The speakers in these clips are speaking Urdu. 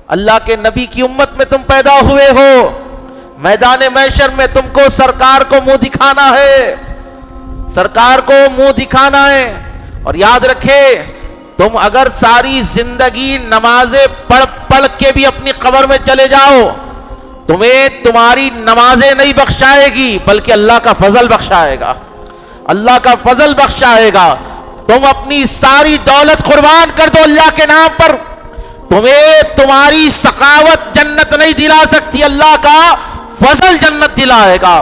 اللہ کے نبی کی امت میں تم پیدا ہوئے ہو، میدان محشر میں تم کو سرکار کو منہ دکھانا ہے، سرکار کو منہ دکھانا ہے۔ اور یاد رکھے، تم اگر ساری زندگی نمازیں پڑھ پڑھ کے بھی اپنی قبر میں چلے جاؤ، تمہیں تمہاری نمازیں نہیں بخشائے گی بلکہ اللہ کا فضل بخشائے گا، اللہ کا فضل بخشائے گا۔ تم اپنی ساری دولت قربان کر دو اللہ کے نام پر، تمہیں تمہاری سخاوت جنت نہیں دلا سکتی، اللہ کا فضل جنت دلائے گا۔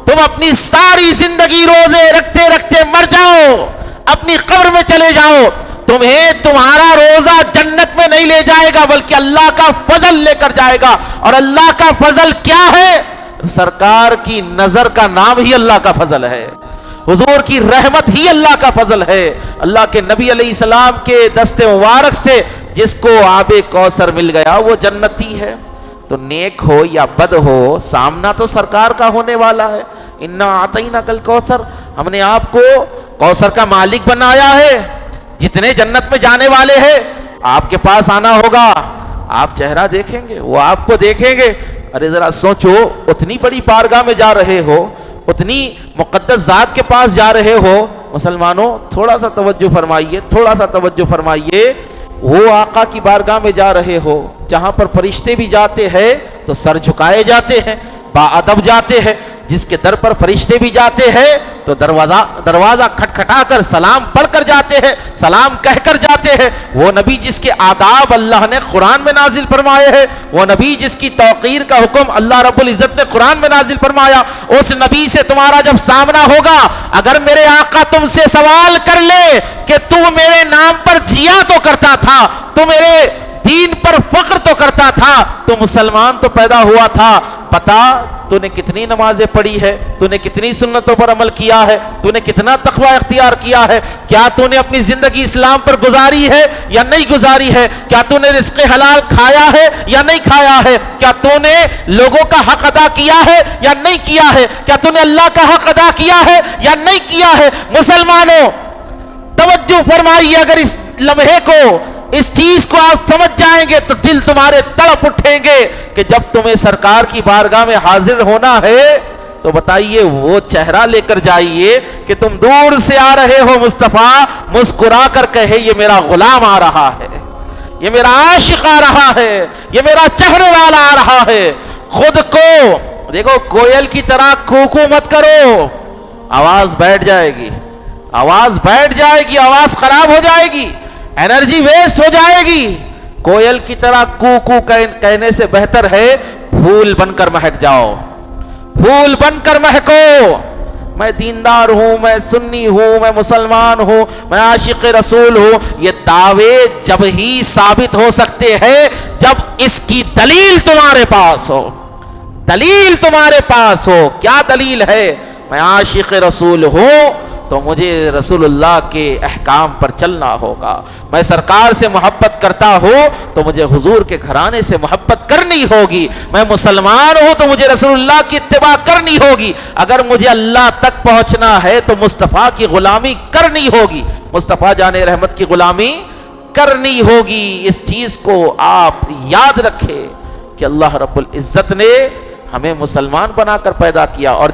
تم اپنی ساری زندگی روزے رکھتے رکھتے مر جاؤ، اپنی قبر میں چلے جاؤ، تمہیں تمہارا روزہ جنت میں نہیں لے جائے گا بلکہ اللہ کا فضل لے کر جائے گا۔ اور اللہ کا فضل کیا ہے؟ سرکار کی نظر کا نام ہی اللہ کا فضل ہے، حضور کی رحمت ہی اللہ کا فضل ہے۔ اللہ کے نبی علیہ السلام کے دست مبارک سے جس کو آب کوثر مل گیا وہ جنتی ہے۔ تو نیک ہو یا بد ہو، سامنا تو سرکار کا ہونے والا ہے۔ انا اعطیناک الکوثر، ہم نے آپ کو کوثر کا مالک بنایا ہے۔ جتنے جنت میں جانے والے ہیں آپ کے پاس آنا ہوگا، آپ چہرہ دیکھیں گے، وہ آپ کو دیکھیں گے۔ ارے ذرا سوچو، اتنی بڑی بارگاہ میں جا رہے ہو، اتنی مقدس ذات کے پاس جا رہے ہو۔ مسلمانوں تھوڑا سا توجہ فرمائیے، تھوڑا سا توجہ فرمائیے۔ وہ آقا کی بارگاہ میں جا رہے ہو جہاں پر فرشتے بھی جاتے ہیں تو سر جھکائے جاتے ہیں، باادب جاتے ہیں۔ جس کے در پر فرشتے بھی جاتے ہیں تو دروازہ کھٹکھٹا کر سلام پڑھ کر جاتے ہیں، سلام کہہ کر جاتے ہیں۔ وہ نبی جس کے آداب اللہ نے قرآن میں نازل فرمائے ہیں، وہ نبی جس کی توقیر کا حکم اللہ رب العزت نے قرآن میں نازل فرمایا، اس نبی سے تمہارا جب سامنا ہوگا، اگر میرے آقا تم سے سوال کر لے کہ تو میرے نام پر جیا تو کرتا تھا، تو میرے دین پر فخر تو کرتا تھا، تو مسلمان تو پیدا ہوا تھا، پتا تو نے کتنی نمازیں پڑھی ہے، تو نے کتنی سنتوں پر عمل کیا ہے، تو نے کتنا تقوی اختیار کیا ہے، کیا تو نے اپنی زندگی اسلام پر گزاری ہے یا نہیں گزاری ہے، کیا تو نے رزق حلال کھایا ہے یا نہیں کھایا ہے، کیا تو نے لوگوں کا حق ادا کیا ہے یا نہیں کیا ہے، کیا تو نے اللہ کا حق ادا کیا ہے یا نہیں کیا ہے۔ مسلمانوں توجہ فرمائیے، اگر اس لمحے کو، اس چیز کو آپ سمجھ جائیں گے تو دل تمہارے تڑپ اٹھیں گے کہ جب تمہیں سرکار کی بارگاہ میں حاضر ہونا ہے تو بتائیے وہ چہرہ لے کر جائیے کہ تم دور سے آ رہے ہو، مصطفیٰ مسکرا کر کہے یہ میرا غلام آ رہا ہے، یہ میرا عاشق آ رہا ہے، یہ میرا چہرے والا آ رہا ہے۔ خود کو دیکھو، کوئل کی طرح کوکو مت کرو، آواز بیٹھ جائے گی، آواز بیٹھ جائے گی، آواز خراب ہو جائے گی، انرجی ویسٹ ہو جائے گی۔ کوئل کی طرح کوکو کہنے سے بہتر ہے پھول بن کر مہک جاؤ، پھول بن کر مہکو۔ میں دیندار ہوں، میں سنی ہوں، میں مسلمان ہوں، میں عاشق رسول ہوں، یہ دعوے جب ہی ثابت ہو سکتے ہیں جب اس کی دلیل تمہارے پاس ہو، دلیل تمہارے پاس ہو۔ کیا دلیل ہے؟ میں عاشق رسول ہوں تو مجھے رسول اللہ کے احکام پر چلنا ہوگا، میں سرکار سے محبت کرتا ہوں تو مجھے حضور کے گھرانے سے محبت کرنی ہوگی، میں مسلمان ہوں تو مجھے رسول اللہ کی اتباع کرنی ہوگی، اگر مجھے اللہ تک پہنچنا ہے تو مصطفیٰ کی غلامی کرنی ہوگی، مصطفیٰ جان رحمت کی غلامی کرنی ہوگی۔ اس چیز کو آپ یاد رکھیں کہ اللہ رب العزت نے ہمیں مسلمان بنا کر پیدا کیا۔ اور